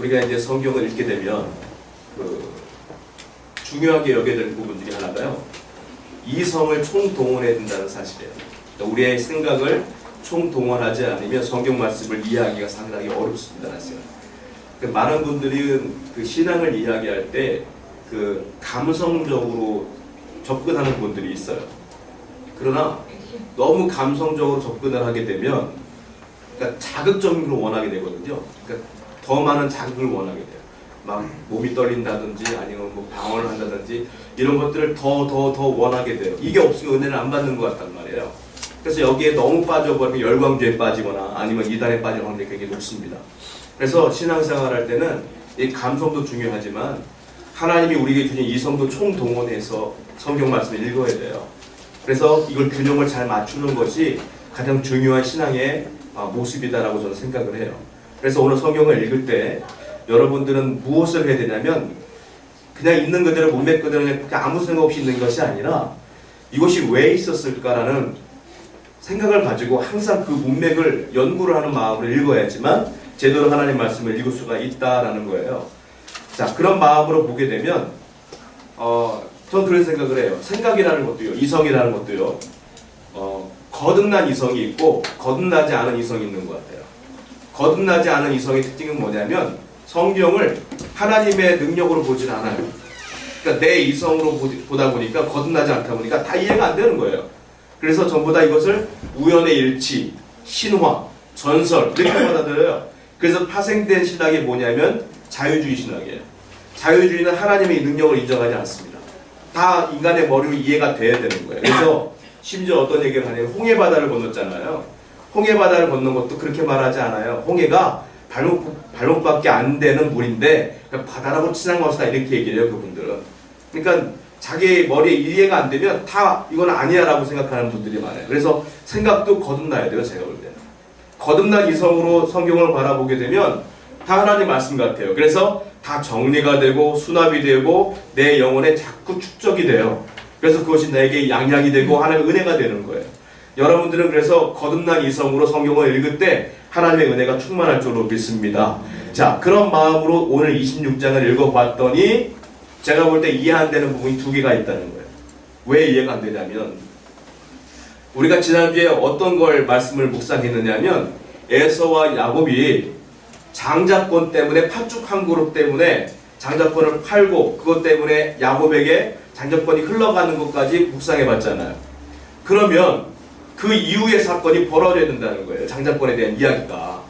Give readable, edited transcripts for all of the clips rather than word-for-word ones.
우리가 이제 성경을 읽게 되면 중요하게 여겨야 될 부분 중에 하나가요. 이성을 총동원해야 된다는 사실이에요. 그러니까 우리의 생각을 총동원하지 않으면 성경 말씀을 이해하기가 상당히 어렵습니다. 많은 분들이 신앙을 이야기할 때 감성적으로 접근하는 분들이 있어요. 그러나 너무 감성적으로 접근을 하게 되면 그러니까 자극적으로 원하게 되거든요. 그러니까 더 많은 자극을 원하게 돼요. 막 몸이 떨린다든지 아니면 뭐 방언을 한다든지 이런 것들을 더 원하게 돼요. 이게 없으면 은혜를 안 받는 것 같단 말이에요. 그래서 여기에 너무 빠져버리면 열광주에 빠지거나 아니면 이단에 빠질 확률이 굉장히 높습니다. 그래서 신앙생활 할 때는 이 감성도 중요하지만 하나님이 우리에게 주신 이성도 총동원해서 성경 말씀을 읽어야 돼요. 그래서 이걸 균형을 잘 맞추는 것이 가장 중요한 신앙의 모습이다라고 저는 생각을 해요. 그래서 오늘 성경을 읽을 때 여러분들은 무엇을 해야 되냐면 그냥 있는 그대로 문맥 그대로 그냥 아무 생각 없이 있는 것이 아니라 이것이 왜 있었을까라는 생각을 가지고 항상 그 문맥을 연구를 하는 마음으로 읽어야지만 제대로 하나님 말씀을 읽을 수가 있다라는 거예요. 자, 그런 마음으로 보게 되면 전 그런 생각을 해요. 생각이라는 것도요, 이성이라는 것도요, 거듭난 이성이 있고 거듭나지 않은 이성이 있는 것 같아요. 거듭나지 않은 이성의 특징은 뭐냐면 성경을 하나님의 능력으로 보질 않아요. 그러니까 내 이성으로 보다 보니까 거듭나지 않다 보니까 다 이해가 안 되는 거예요. 그래서 전부 다 이것을 우연의 일치, 신화, 전설 이렇게 받아들여요. 그래서 파생된 신학이 뭐냐면 자유주의 신학이에요. 자유주의는 하나님의 능력을 인정하지 않습니다. 다 인간의 머리로 이해가 돼야 되는 거예요. 그래서 심지어 어떤 얘기를 하냐면 홍해바다를 건넜잖아요. 홍해바다를 건넌 것도 그렇게 말하지 않아요. 홍해가 발목밖에 안 되는 물인데 바다라고 친한 것이다 이렇게 얘기해요. 그분들은. 그러니까 자기 머리에 이해가 안 되면 다 이건 아니야 라고 생각하는 분들이 많아요. 그래서 생각도 거듭나야 돼요. 제가 볼 때는. 거듭난 이성으로 성경을 바라보게 되면 다 하나님 말씀 같아요. 그래서 다 정리가 되고 수납이 되고 내 영혼에 자꾸 축적이 돼요. 그래서 그것이 내게 양약이 되고 하나님의 은혜가 되는 거예요. 여러분들은 그래서 거듭난 이성으로 성경을 읽을 때 하나님의 은혜가 충만할 줄로 믿습니다. 자, 그런 마음으로 오늘 26장을 읽어봤더니 제가 볼 때 이해 안 되는 부분이 두 개가 있다는 거예요. 왜 이해가 안 되냐면 우리가 지난주에 어떤 걸 말씀을 묵상했느냐면 에서와 야곱이 장자권 때문에 팥죽 한 그릇 때문에 장자권을 팔고 그것 때문에 야곱에게 장자권이 흘러가는 것까지 묵상해봤잖아요. 그러면 그 이후의 사건이 벌어져야 된다는 거예요. 장자권에 대한 이야기가.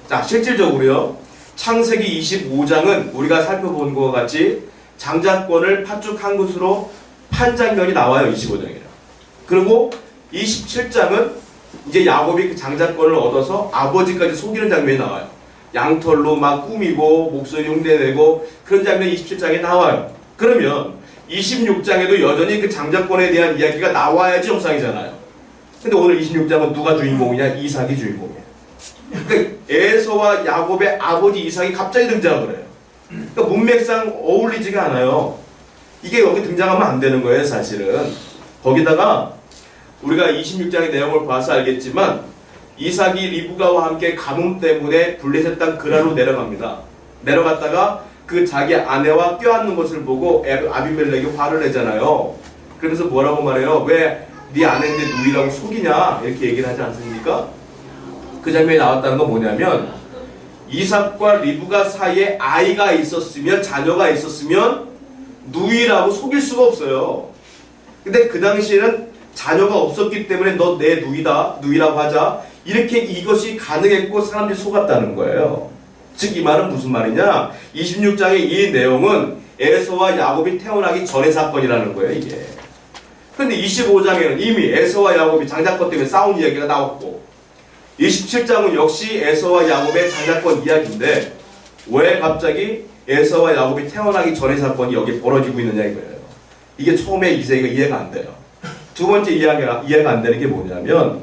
자, 실질적으로요. 창세기 25장은 우리가 살펴본 것과 같이 장자권을 팥죽 한 그릇으로 판 장면이 나와요. 25장이라. 그리고 27장은 이제 야곱이 그 장자권을 얻어서 아버지까지 속이는 장면이 나와요. 양털로 막 꾸미고 목소리 흉내내고 그런 장면이 27장에 나와요. 그러면 26장에도 여전히 그 장자권에 대한 이야기가 나와야지 정상이잖아요. 근데 오늘 26장은 누가 주인공이냐? 이삭이 주인공이에요. 그러니까 에서와 야곱의 아버지 이삭이 갑자기 등장을 해요. 그러니까 문맥상 어울리지가 않아요. 이게 여기 등장하면 안 되는 거예요, 사실은. 거기다가 우리가 26장의 내용을 봐서 알겠지만 이삭이 리브가와 함께 가뭄 때문에 블레셋 땅 그라로 내려갑니다. 내려갔다가 그 자기 아내와 껴안는 것을 보고 아비멜렉이 화를 내잖아요. 그러면서 뭐라고 말해요? 왜 네 아내인데 누이라고 속이냐? 이렇게 얘기를 하지 않습니까? 그 장면이 나왔다는 건 뭐냐면 이삭과 리브가 사이에 아이가 있었으면 자녀가 있었으면 누이라고 속일 수가 없어요. 근데 그 당시에는 자녀가 없었기 때문에 너 내 누이라고 하자 이렇게 이것이 가능했고 사람들이 속았다는 거예요. 즉 이 말은 무슨 말이냐? 26장의 이 내용은 에서와 야곱이 태어나기 전의 사건이라는 거예요. 이게. 근데 25장에는 이미 에서와 야곱이 장자권 때문에 싸운 이야기가 나왔고 27장은 역시 에서와 야곱의 장자권 이야기인데 왜 갑자기 에서와 야곱이 태어나기 전의 사건이 여기 벌어지고 있느냐 이거예요. 이게 처음에 이해가 안 돼요. 두 번째 이해가 안 되는 게 뭐냐면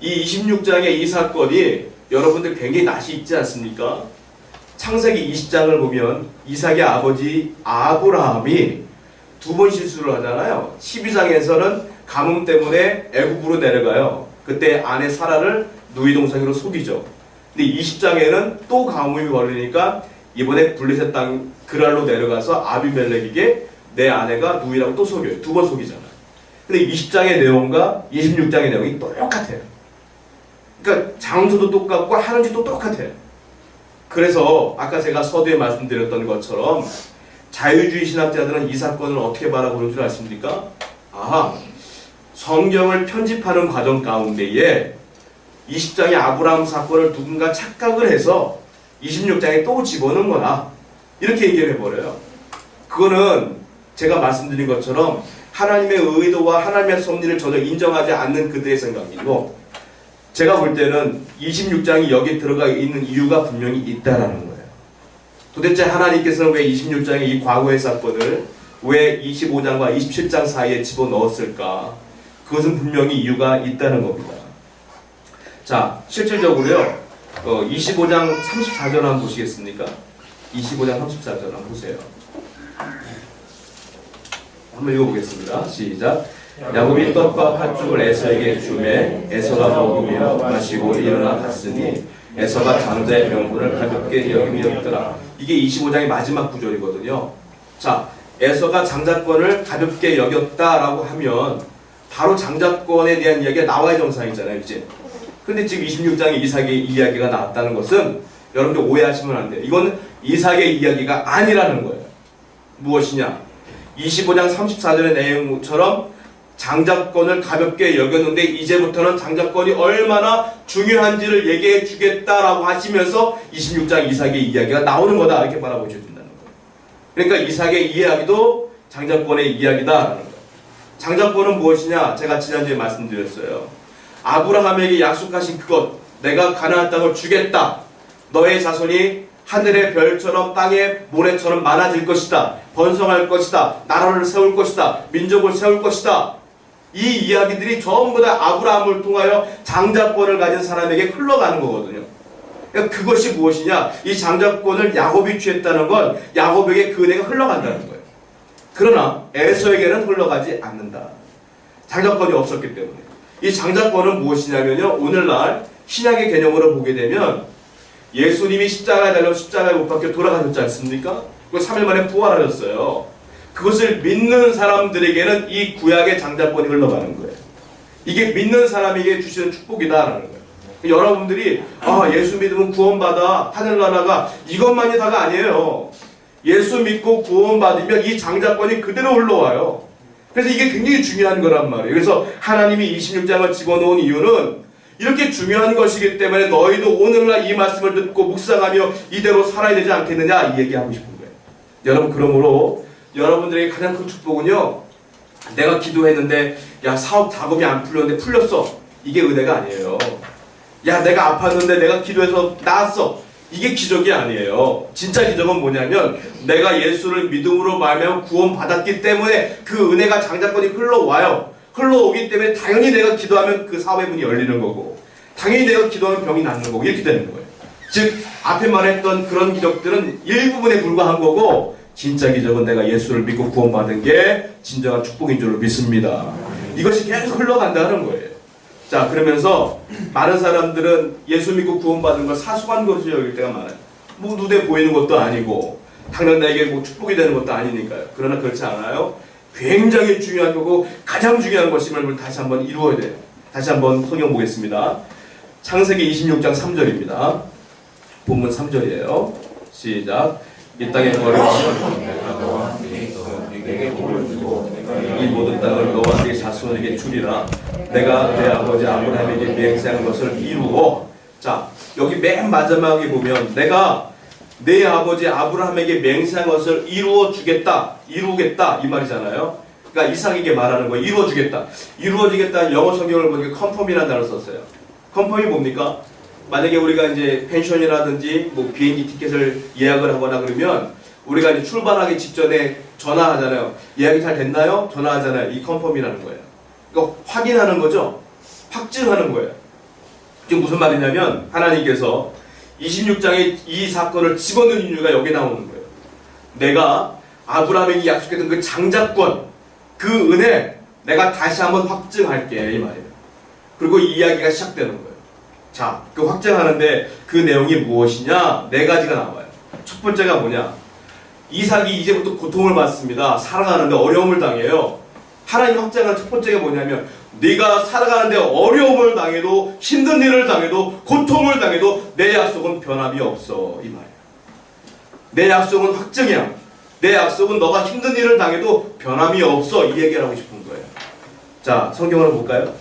이 26장의 이 사건이 여러분들 굉장히 낯이 익지 않습니까? 창세기 20장을 보면 이삭의 아버지 아브라함이 두 번 실수를 하잖아요. 12장에서는 가뭄 때문에 애굽으로 내려가요. 그때 아내 사라를 누이 동생으로 속이죠. 근데 20장에는 또 가뭄이 벌어지니까 이번에 블레셋 땅 그랄로 내려가서 아비멜렉에게 내 아내가 누이라고 또 속여요. 두 번 속이잖아. 근데 20장의 내용과 26장의 내용이 똑같아요. 그러니까 장소도 똑같고 하는 짓도 똑같아요. 그래서 아까 제가 서두에 말씀드렸던 것처럼 자유주의 신학자들은 이 사건을 어떻게 바라보는 줄 아십니까? 성경을 편집하는 과정 가운데에 20장의 아브라함 사건을 누군가 착각을 해서 26장에 또 집어넣은 거다. 이렇게 얘기를 해버려요. 그거는 제가 말씀드린 것처럼 하나님의 의도와 하나님의 섭리를 전혀 인정하지 않는 그들의 생각이고, 제가 볼 때는 26장이 여기 들어가 있는 이유가 분명히 있다라는 거예요. 도대체 하나님께서는 왜 26장의 이 과거의 사건을 왜 25장과 27장 사이에 집어넣었을까? 그것은 분명히 이유가 있다는 겁니다. 자, 실질적으로요, 25장 34절 한번 보시겠습니까? 25장 34절 한번 보세요. 한번 읽어보겠습니다. 시작. 야곱이 떡과 팥죽을 에서에게 주매 에서가 먹으며 마시고 일어나 갔으니 에서가 장자의 명분을 가볍게 여김이었더라. 이게 25장의 마지막 구절이거든요. 자, 에서가 장자권을 가볍게 여겼다라고 하면 바로 장자권에 대한 이야기가 나와야 정상이잖아요, 이제. 근데 지금 26장에 이삭의 이야기가 나왔다는 것은 여러분들 오해하시면 안 돼요. 이건 이삭의 이야기가 아니라는 거예요. 무엇이냐? 25장 34절의 내용처럼 장자권을 가볍게 여겼는데 이제부터는 장자권이 얼마나 중요한지를 얘기해 주겠다라고 하시면서 26장 이삭의 이야기가 나오는 거다, 이렇게 바라보셔야 된다는 거예요. 그러니까 이삭의 이야기도 장자권의 이야기다라는 거예요. 장자권은 무엇이냐? 제가 지난주에 말씀드렸어요. 아브라함에게 약속하신 그것, 내가 가나안 땅을 주겠다. 너의 자손이 하늘의 별처럼 땅의 모래처럼 많아질 것이다. 번성할 것이다. 나라를 세울 것이다. 민족을 세울 것이다. 이 이야기들이 전부 다 아브라함을 통하여 장자권을 가진 사람에게 흘러가는 거거든요. 그러니까 그것이 무엇이냐? 이 장자권을 야곱이 취했다는 건 야곱에게 그 은혜가 흘러간다는 거예요. 그러나 에서에게는 흘러가지 않는다. 장자권이 없었기 때문에. 이 장자권은 무엇이냐면요, 오늘날 신약의 개념으로 보게 되면 예수님이 십자가에 달려 십자가에 못 박혀 돌아가셨지 않습니까? 그리고 3일 만에 부활하셨어요. 그것을 믿는 사람들에게는 이 구약의 장자권이 흘러가는 거예요. 이게 믿는 사람에게 주시는 축복이다라는 거예요. 여러분들이 예수 믿으면 구원받아, 하늘나라가, 이것만이 다가 아니에요. 예수 믿고 구원받으면 이 장자권이 그대로 흘러와요. 그래서 이게 굉장히 중요한 거란 말이에요. 그래서 하나님이 26장을 집어넣은 이유는 이렇게 중요한 것이기 때문에 너희도 오늘날 이 말씀을 듣고 묵상하며 이대로 살아야 되지 않겠느냐, 이 얘기하고 싶은 거예요. 여러분, 그러므로 여러분들에게 가장 큰 축복은요, 내가 기도했는데 야, 사업 작업이 안 풀렸는데 풀렸어. 이게 은혜가 아니에요. 야, 내가 아팠는데 내가 기도해서 나았어. 이게 기적이 아니에요. 진짜 기적은 뭐냐면 내가 예수를 믿음으로 말하며 구원받았기 때문에 그 은혜가 장자권이 흘러와요. 흘러오기 때문에 당연히 내가 기도하면 그 사업의 문이 열리는 거고, 당연히 내가 기도하면 병이 낫는 거고, 이렇게 되는 거예요. 즉 앞에 말했던 그런 기적들은 일부분에 불과한 거고, 진짜 기적은 내가 예수를 믿고 구원받은 게 진정한 축복인 줄로 믿습니다. 이것이 계속 흘러간다는 거예요. 자, 그러면서 많은 사람들은 예수 믿고 구원받은 걸 사소한 것으로 여길 때가 많아요. 뭐 눈에 보이는 것도 아니고 당장 나에게 뭐 축복이 되는 것도 아니니까요. 그러나 그렇지 않아요. 굉장히 중요한 거고 가장 중요한 것임을 다시 한번 이루어야 돼요. 다시 한번 성경 보겠습니다. 창세기 26장 3절입니다. 본문 3절이에요. 시작. 이 땅의 거리는 내게 복을 주고 이 모든 땅을 너와 네 자손에게 주리라. 내가 내 아버지 아브라함에게 맹세한 것을 이루어. 자, 여기 맨 마지막에 보면 내가 내 아버지 아브라함에게 맹세한 것을 이루어 주겠다, 이루겠다, 이 말이잖아요. 그러니까 이삭에게 말하는 거예요. 이루어 주겠다. 이루어지겠다는 영어 성경을 보니까 컨펌이라는 단어를 썼어요. 컨펌이 뭡니까? 만약에 우리가 이제 펜션이라든지 뭐 비행기 티켓을 예약을 하거나 그러면 우리가 이제 출발하기 직전에 전화하잖아요. 예약이 잘 됐나요? 전화하잖아요. 이 컨펌이라는 거예요. 그러니까 확인하는 거죠. 확증하는 거예요. 지금 무슨 말이냐면 하나님께서 26장에 이 사건을 집어넣은 이유가 여기 나오는 거예요. 내가 아브라함에게 약속했던 그 장자권, 그 은혜 내가 다시 한번 확증할게, 이 말이에요. 그리고 이 이야기가 시작되는 거예요. 자, 그 확증하는데 그 내용이 무엇이냐? 네 가지가 나와요. 첫 첫 번째가 뭐냐? 이삭이 이제부터 고통을 받습니다. 살아가는데 어려움을 당해요. 하나님 확장한 첫 번째가 뭐냐면 네가 살아가는데 어려움을 당해도 힘든 일을 당해도 고통을 당해도 내 약속은 변함이 없어 이 말이야. 내 약속은 확정이야. 내 약속은 너가 힘든 일을 당해도 변함이 없어 이 얘기를 하고 싶은 거예요. 자, 성경으로 볼까요?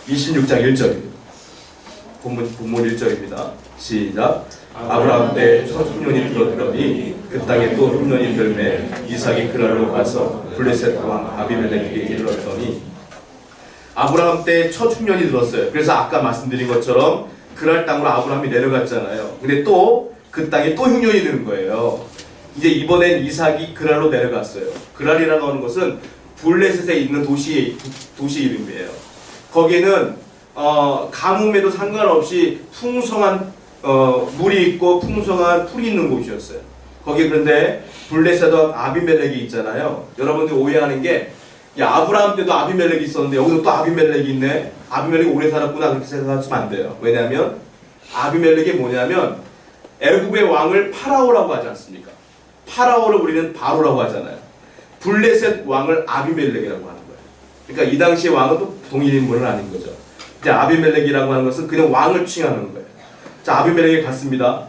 26장 1절입니다. 본문 1절입니다. 시작. 아브라함 때 첫 흉년이 들었더니 그 땅에 또 흉년이 들매 이삭이 그랄로 가서 블레셋 왕 아비멜렉에게 이르렀더니 아브라함 때 첫 흉년이 들었어요. 그래서 아까 말씀드린 것처럼 그랄 땅으로 아브라함이 내려갔잖아요. 근데 또 그 땅에 또 흉년이 드는 거예요. 이제 이번엔 이삭이 그랄로 내려갔어요. 그랄이라고 하는 것은 블레셋에 있는 도시 이름이에요. 거기는 가뭄에도 상관없이 풍성한 물이 있고 풍성한 풀이 있는 곳이었어요. 거기 그런데 블레셋 왕 아비멜렉이 있잖아요. 여러분들 오해하는 게 야, 아브라함 때도 아비멜렉이 있었는데 여기도 또 아비멜렉이 있네. 아비멜렉이 오래 살았구나 그렇게 생각하시면 안 돼요. 왜냐하면 아비멜렉이 뭐냐면 애굽의 왕을 파라오라고 하지 않습니까? 파라오를 우리는 바로라고 하잖아요. 블레셋 왕을 아비멜렉이라고 하는 거예요. 그러니까 이 당시의 왕은 또 동일 인물은 아닌 거죠. 이제 아비멜렉이라고 하는 것은 그냥 왕을 칭하는 거예요. 자, 아비멜렉에 갔습니다.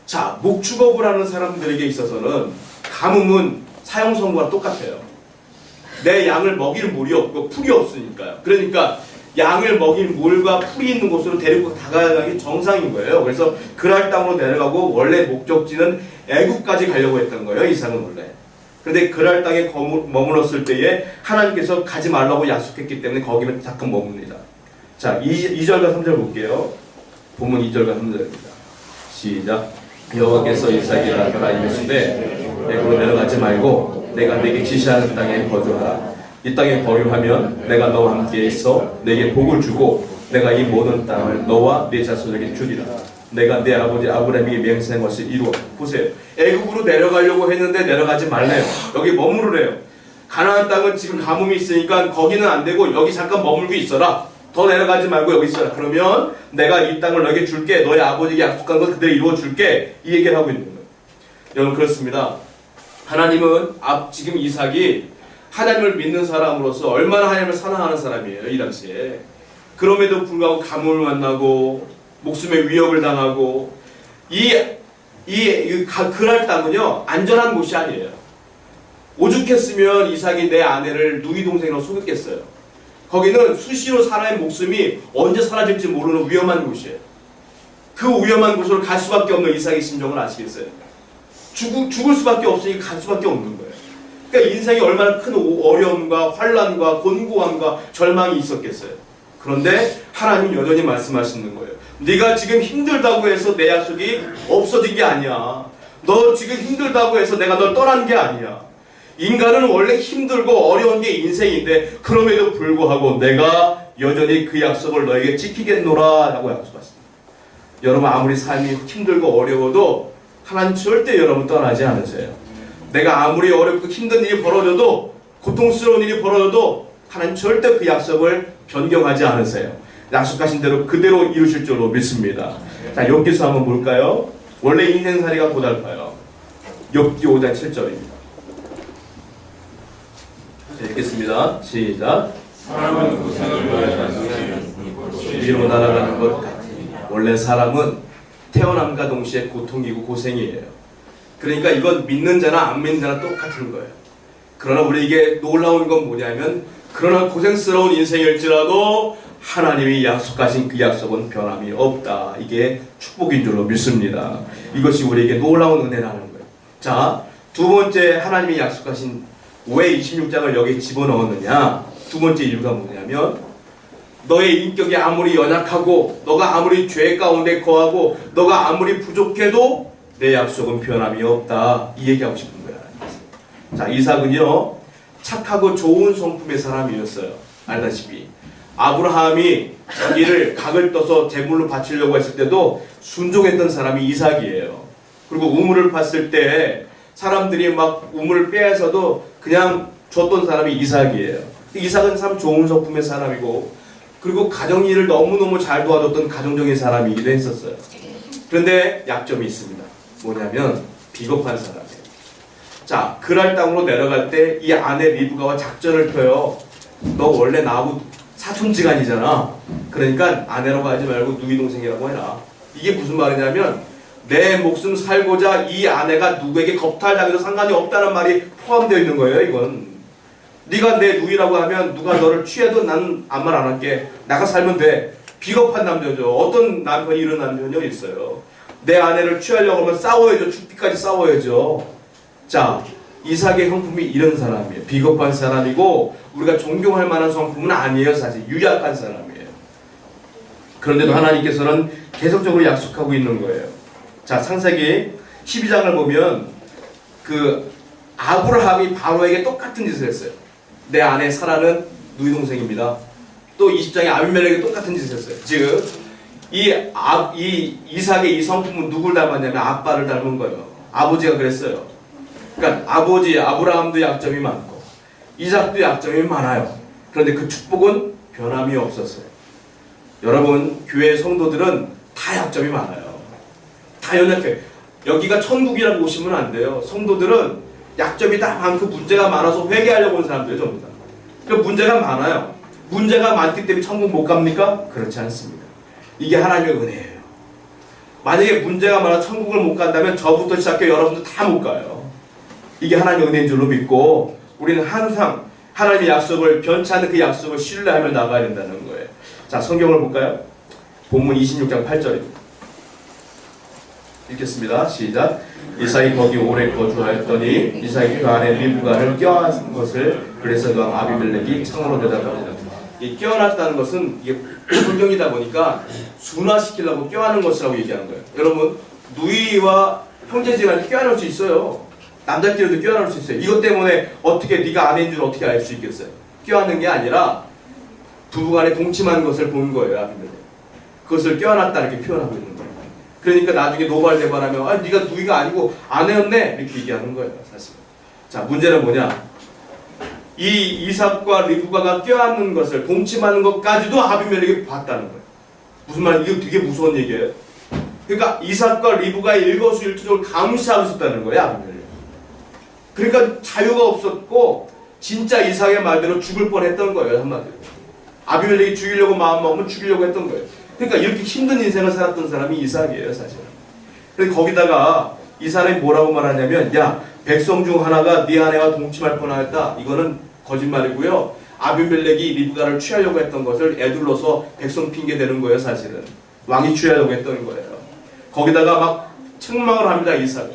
자, 목축업을 하는 사람들에게 있어서는 가뭄은 사형선고와 똑같아요. 내 양을 먹일 물이 없고 풀이 없으니까요. 그러니까 양을 먹일 물과 풀이 있는 곳으로 데리고 다가가는 게 정상인 거예요. 그래서 그랄 땅으로 내려가고 원래 목적지는 애굽까지 가려고 했던 거예요. 이삭은 원래. 그런데 그랄 땅에 머물렀을 때에 하나님께서 가지 말라고 약속했기 때문에 거기는 잠깐 머뭅니다. 자, 2절과 3절 볼게요. 본문 2절과 3절입니다. 시작. 여호와께서 이삭에게 하라 이르시되 애굽으로 내려가지 말고 내가 네게 지시하는 땅에 거주하라. 이 땅에 거류하면 내가 너와 함께 있어 내게 복을 주고 내가 이 모든 땅을 너와 네 자손에게 주리라. 내가 내 아버지 아브라함에게 맹세한 것을 이루어. 보세요. 애굽으로 내려가려고 했는데 내려가지 말래요. 여기 머무르래요. 가나안 땅은 지금 가뭄이 있으니까 거기는 안 되고 여기 잠깐 머물고 있어라. 더 내려가지 말고 여기 있어라. 그러면 내가 이 땅을 너에게 줄게. 너의 아버지에게 약속한 것 그대로 이루어 줄게. 이 얘기를 하고 있는 거예요. 여러분 그렇습니다. 하나님은 지금 이삭이 하나님을 믿는 사람으로서 얼마나 하나님을 사랑하는 사람이에요. 이 당시에. 그럼에도 불구하고 가뭄을 만나고 목숨의 위협을 당하고 그랄 땅은요 안전한 곳이 아니에요. 오죽했으면 이삭이 내 아내를 누이 동생으로 속였겠어요. 거기는 수시로 사람의 목숨이 언제 사라질지 모르는 위험한 곳이에요. 그 위험한 곳으로 갈 수밖에 없는 이삭의 심정을 아시겠어요? 죽을 수밖에 없으니 갈 수밖에 없는 거예요. 그러니까 인생이 얼마나 큰 어려움과 환란과 곤고함과 절망이 있었겠어요. 그런데 하나님은 여전히 말씀하시는 거예요. 네가 지금 힘들다고 해서 내 약속이 없어진 게 아니야. 너 지금 힘들다고 해서 내가 널 떠난 게 아니야. 인간은 원래 힘들고 어려운 게 인생인데 그럼에도 불구하고 내가 여전히 그 약속을 너에게 지키겠노라 라고 약속하십니다. 여러분 아무리 삶이 힘들고 어려워도 하나님 절대 여러분 떠나지 않으세요. 내가 아무리 어렵고 힘든 일이 벌어져도 고통스러운 일이 벌어져도 하나님 절대 그 약속을 변경하지 않으세요. 약속하신 대로 그대로 이루실 줄로 믿습니다. 자, 욥기서 한번 볼까요? 원래 인생살이가 고달파요. 욥기 5장 7절입니다. 읽겠습니다. 시작. 사람은 고생을 위로 날아가는 것 같으니 원래 사람은 태어남과 동시에 고통이고 고생이에요. 그러니까 이건 믿는 자나 안 믿는 자나 똑같은 거예요. 그러나 우리에게 놀라운 건 뭐냐면 그러나 고생스러운 인생일지라도 하나님이 약속하신 그 약속은 변함이 없다. 이게 축복인 줄로 믿습니다. 이것이 우리에게 놀라운 은혜라는 거예요. 자, 두 번째 하나님이 약속하신 왜 26장을 여기에 집어넣었느냐? 두 번째 이유가 뭐냐면 너의 인격이 아무리 연약하고 너가 아무리 죄 가운데 거하고 너가 아무리 부족해도 내 약속은 변함이 없다. 이 얘기하고 싶은 거야. 자, 이삭은요 착하고 좋은 성품의 사람이었어요. 알다시피 아브라함이 자기를 각을 떠서 제물로 바치려고 했을 때도 순종했던 사람이 이삭이에요. 그리고 우물을 봤을 때 사람들이 막 우물을 빼앗아도 그냥 줬던 사람이 이삭이에요. 이삭은 참 좋은 성품의 사람이고 그리고 가정일을 너무너무 잘 도와줬던 가정적인 사람이기도 했었어요. 그런데 약점이 있습니다. 뭐냐면 비겁한 사람이에요. 자, 그랄 땅으로 내려갈 때 이 아내 리브가와 작전을 펴요. 너 원래 나하고 사촌지간이잖아. 그러니까 아내라고 하지 말고 누이 동생이라고 해라. 이게 무슨 말이냐면 내 목숨 살고자 이 아내가 누구에게 겁탈당해도 상관이 없다는 말이 포함되어 있는 거예요. 이건 네가 내 누이라고 하면 누가 너를 취해도 난 아무 말 안 할게. 나가 살면 돼. 비겁한 남자죠. 어떤 남편이 이런 남편이 있어요. 내 아내를 취하려고 하면 싸워야죠. 죽기까지 싸워야죠. 자, 이삭의 형품이 이런 사람이에요. 비겁한 사람이고 우리가 존경할 만한 성품은 아니에요. 사실 유약한 사람이에요. 그런데도 하나님께서는 계속적으로 약속하고 있는 거예요. 자, 창세기 12장을 보면 그 아브라함이 바로에게 똑같은 짓을 했어요. 내 아내 사라는 누이 동생입니다. 또 20장에 아비멜렉에게 똑같은 짓을 했어요. 즉, 이 이삭의 이 성품은 누굴 닮았냐면 아빠를 닮은 거예요. 아버지가 그랬어요. 그러니까 아버지 아브라함도 약점이 많고 이삭도 약점이 많아요. 그런데 그 축복은 변함이 없었어요. 여러분, 교회 성도들은 다 약점이 많아요. 다 연약해. 여기가 천국이라고 보시면 안 돼요. 성도들은 약점이 다 많고 문제가 많아서 회개하려고 하는 사람들이 전부 다. 그러니까 문제가 많아요. 문제가 많기 때문에 천국 못 갑니까? 그렇지 않습니다. 이게 하나님의 은혜예요. 만약에 문제가 많아 천국을 못 간다면 저부터 시작해 여러분도 다 못 가요. 이게 하나님의 은혜인 줄로 믿고 우리는 항상 하나님의 약속을 변치 않는 그 약속을 신뢰하며 나가야 된다는 거예요. 자, 성경을 볼까요? 본문 26장 8절입니다. 읽겠습니다. 시작. 이삭이 거기 오래 거주하였더니 이삭이 그 안에 리브가를 껴안은 것을 그래서 그 아비멜렉이 창으로 내다보니라. 이 껴안았다는 것은 이게 성경이다 보니까 순화시키려고 껴안은 것이라고 얘기하는 거예요. 여러분, 누이와 형제지간에 껴안을 수 있어요. 남자끼리도 껴안을 수 있어요. 이것 때문에 어떻게 네가 아내인 줄 어떻게 알 수 있겠어요? 껴안는 게 아니라 부부간에 동침하는 것을 본 거예요. 아비멜렉. 그것을 껴안았다 이렇게 표현하고 있는 거예요. 그러니까 나중에 노발대발하면 아, 네가 누이가 아니고 아내였네 이렇게 얘기하는 거예요. 사실. 자, 문제는 뭐냐? 이 이삭과 리브가가 껴안는 것을 동침하는 것까지도 아비멜렉이 봤다는 거예요. 무슨 말? 이거 되게 무서운 얘기예요. 그러니까 이삭과 리브가의 일거수일투족을 감시하고 있었다는 거예요. 아비멜렉. 그러니까 자유가 없었고 진짜 이삭의 말대로 죽을 뻔했던 거예요. 한마디로. 아비멜렉이 죽이려고 마음먹으면 죽이려고 했던 거예요. 그러니까 이렇게 힘든 인생을 살았던 사람이 이삭이에요, 사실. 그래서 거기다가 이 사람이 뭐라고 말하냐면, 야, 백성 중 하나가 네 아내와 동침할 뻔하였다. 이거는 거짓말이고요. 아비멜렉이 리브가를 취하려고 했던 것을 애둘러서 백성 핑계 대는 거예요, 사실은. 왕이 취하려고 했던 거예요. 거기다가 막 책망을 합니다, 이삭을.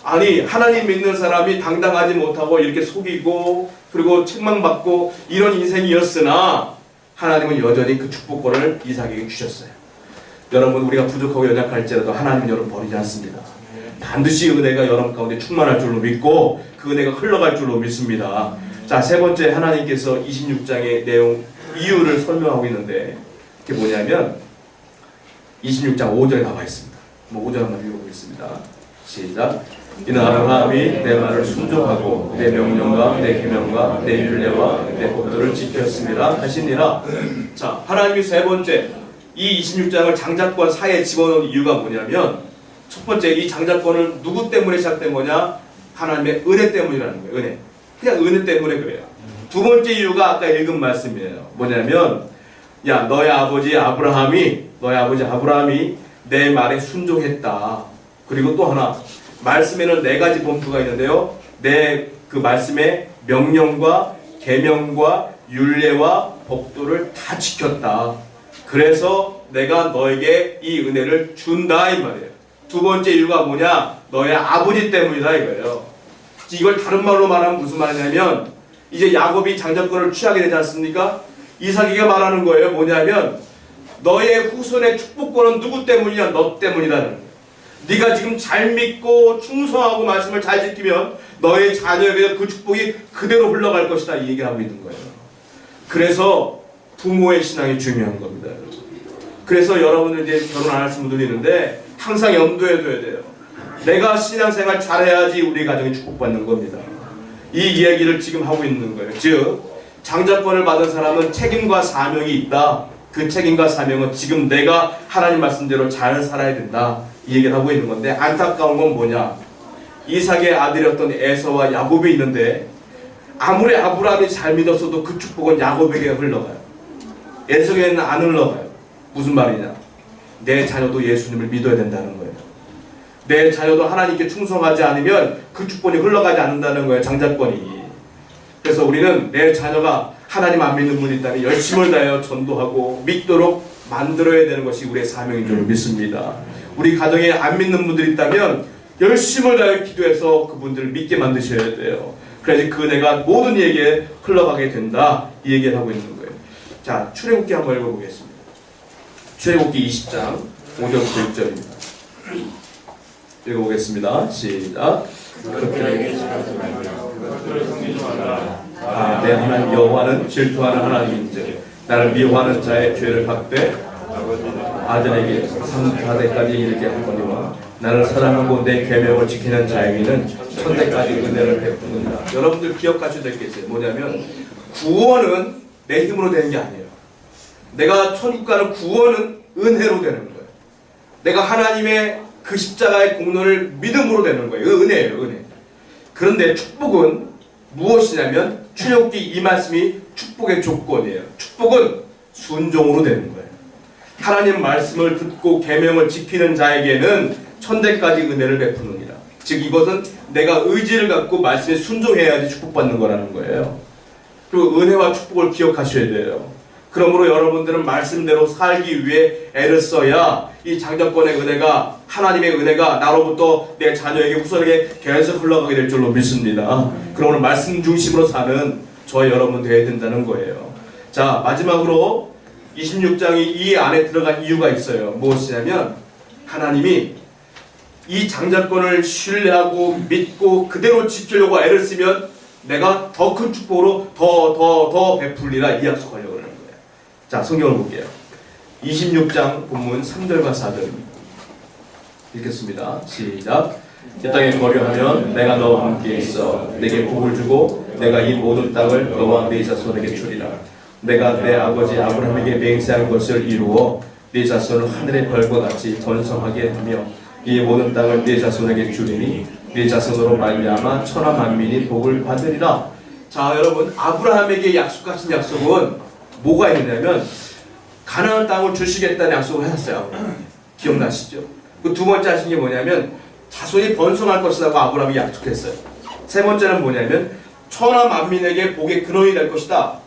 아니, 하나님 믿는 사람이 당당하지 못하고 이렇게 속이고 그리고 책망받고 이런 인생이었으나 하나님은 여전히 그 축복권을 이삭에게 주셨어요. 여러분, 우리가 부족하고 연약할지라도 하나님은 여러분 버리지 않습니다. 반드시 은혜가 여러분 가운데 충만할 줄로 믿고 그 은혜가 흘러갈 줄로 믿습니다. 자, 세 번째, 하나님께서 26장의 내용 이유를 설명하고 있는데 그게 뭐냐면 26장 5절에 나와 있습니다. 5절 한번 읽어보겠습니다. 시작. 이는 아브라함이 내 말을 순종하고 내 명령과 내 계명과 내 율례와 내 법도를 지켰습니다 하시니라. 자, 하나님이 세 번째 이 26장을 장자권 사이에 집어넣은 이유가 뭐냐면 첫 번째, 이 장자권은 누구 때문에 시작된 거냐? 하나님의 은혜 때문이라는 거예요. 은혜. 그냥 은혜 때문에 그래요. 두 번째 이유가 아까 읽은 말씀이에요. 뭐냐면 야, 너의 아버지 아브라함이 내 말에 순종했다. 그리고 또 하나, 말씀에는 네 가지 범주가 있는데요. 내 그 말씀의 명령과 계명과 율례와 법도를 다 지켰다. 그래서 내가 너에게 이 은혜를 준다 이 말이에요. 두 번째 이유가 뭐냐? 너의 아버지 때문이다 이거예요. 이걸 다른 말로 말하면 무슨 말이냐면 이제 야곱이 장자권을 취하게 되지 않습니까? 이삭이가 말하는 거예요. 뭐냐면 너의 후손의 축복권은 누구 때문이냐? 너 때문이라는 거예요. 네가 지금 잘 믿고 충성하고 말씀을 잘 지키면 너의 자녀에게 그 축복이 그대로 흘러갈 것이다 이 얘기를 하고 있는 거예요. 그래서 부모의 신앙이 중요한 겁니다. 그래서 여러분들 이제 결혼 안 하신 분들이 있는데 항상 염두에 둬야 돼요. 내가 신앙생활 잘해야지 우리 가정이 축복받는 겁니다. 이 이야기를 지금 하고 있는 거예요. 즉 장자권을 받은 사람은 책임과 사명이 있다. 그 책임과 사명은 지금 내가 하나님 말씀대로 잘 살아야 된다. 이 얘기를 하고 있는 건데 안타까운 건 뭐냐? 이삭의 아들이었던 에서와 야곱이 있는데 아무리 아브라함이 잘 믿었어도 그 축복은 야곱에게 흘러가요. 에서에게는 안 흘러가요. 무슨 말이냐? 내 자녀도 예수님을 믿어야 된다는 거예요. 내 자녀도 하나님께 충성하지 않으면 그 축복이 흘러가지 않는다는 거예요. 장자권이. 그래서 우리는 내 자녀가 하나님 안 믿는 분이 있다면 열심을 다하여 전도하고 믿도록 만들어야 되는 것이 우리의 사명인 줄 믿습니다. 우리 가정에 안 믿는 분들이 있다면 열심을 다하여 기도해서 그분들을 믿게 만드셔야 돼요. 그래야지 그 은혜가 모든 이에게 흘러가게 된다. 이 얘기를 하고 있는 거예요. 자, 출애굽기 한번 읽어보겠습니다. 출애굽기 20장 5절 9절입니다. 읽어보겠습니다. 시작. 그들에게 지나지 말며 그들을 섬기지 말라. 내 하나님 여호와는 질투하는 하나님인즉 나를 미워하는 자의 죄를 갚되 아들에게 3,4대까지 이르게 하거니와 나를 사랑하고 내 계명을 지키는 자에게는 1,000대까지 은혜를 베푸는다. 여러분들 기억하셔야 될 게 있어요. 뭐냐면 구원은 내 힘으로 되는 게 아니에요. 내가 천국 가는 구원은 은혜로 되는 거예요. 내가 하나님의 그 십자가의 공로를 믿음으로 되는 거예요. 은혜예요, 은혜. 그런데 축복은 무엇이냐면 출애굽기 이 말씀이 축복의 조건이에요. 축복은 순종으로 되는 거예요. 하나님 말씀을 듣고 계명을 지키는 자에게는 1,000대까지 은혜를 베푸느니라. 즉 이것은 내가 의지를 갖고 말씀에 순종해야지 축복받는 거라는 거예요. 그리고 은혜와 축복을 기억하셔야 돼요. 그러므로 여러분들은 말씀대로 살기 위해 애를 써야 이 장자권의 은혜가, 하나님의 은혜가 나로부터 내 자녀에게 후손에게 계속 흘러가게 될 줄로 믿습니다. 그러므로 말씀 중심으로 사는 저와 여러분 되어야 된다는 거예요. 자, 마지막으로 26장이 이 안에 들어간 이유가 있어요. 무엇이냐면 하나님이 이 장자권을 신뢰하고 믿고 그대로 지키려고 애를 쓰면 내가 더 큰 축복으로 더 베풀리라 이 약속하려고 하는 거예요. 자, 성경을 볼게요. 26장 본문 3절과 4절입니다. 읽겠습니다. 시작. 이 땅에 거류하면 내가 너와 함께 있어 내게 복을 주고 내가 이 모든 땅을 너와 네 자손에게 주리라. 내가 내 아버지 아브라함에게 맹세한 것을 이루어 네 자손을 하늘의 별과 같이 번성하게 하며 이 모든 땅을 네 자손에게 주리니 네 자손으로 말미암아 천하 만민이 복을 받으리라. 자, 여러분, 아브라함에게 약속하신 약속은 뭐가 있느냐면 가나안 땅을 주시겠다는 약속을 하셨어요. 기억나시죠? 그 두 번째 하신 게 뭐냐면 자손이 번성할 것이라고 아브라함이 약속했어요. 세 번째는 뭐냐면 천하 만민에게 복의 근원이 될 것이다.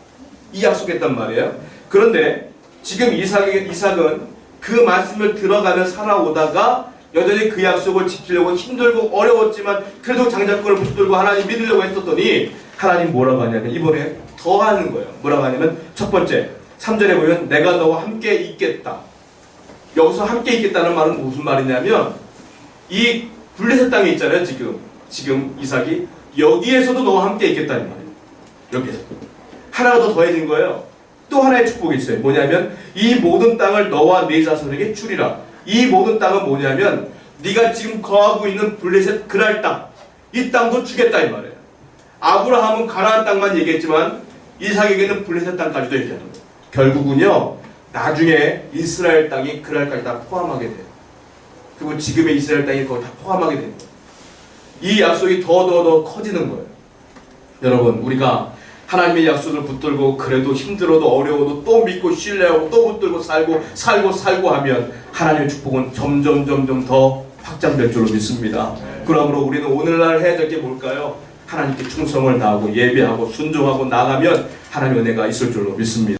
이 약속했단 말이에요. 그런데 지금 이삭은 그 말씀을 들어가며 살아오다가 여전히 그 약속을 지키려고 힘들고 어려웠지만 그래도 장자권을 붙들고 하나님 믿으려고 했었더니 하나님 뭐라고 하냐면 이번에 더 하는 거예요. 뭐라고 하냐면 첫 번째 3절에 보면 내가 너와 함께 있겠다. 여기서 함께 있겠다는 말은 무슨 말이냐면 이 블레셋 땅에 있잖아요. 지금 이삭이 여기에서도 너와 함께 있겠다는 말이에요. 여기에서 하나가 더 더해진 거예요. 또 하나의 축복이 있어요. 뭐냐면 이 모든 땅을 너와 네 자손에게 주리라. 이 모든 땅은 뭐냐면 네가 지금 거하고 있는 블레셋 그랄 땅, 이 땅도 주겠다 이 말이에요. 아브라함은 가나안 땅만 얘기했지만 이삭에게는 블레셋 땅까지도 얘기하는 거예요. 결국은요 나중에 이스라엘 땅이 그랄까지 다 포함하게 돼요. 그리고 지금의 이스라엘 땅이 거기 다 포함하게 되는 거예요. 이 약속이 더 커지는 거예요. 여러분, 우리가 하나님의 약속을 붙들고 그래도 힘들어도 어려워도 또 믿고 신뢰하고 또 붙들고 살고 하면 하나님의 축복은 점점 더 확장될 줄로 믿습니다. 그러므로 우리는 오늘날 해야 될 게 뭘까요? 하나님께 충성을 다하고 예배하고 순종하고 나가면 하나님의 은혜가 있을 줄로 믿습니다.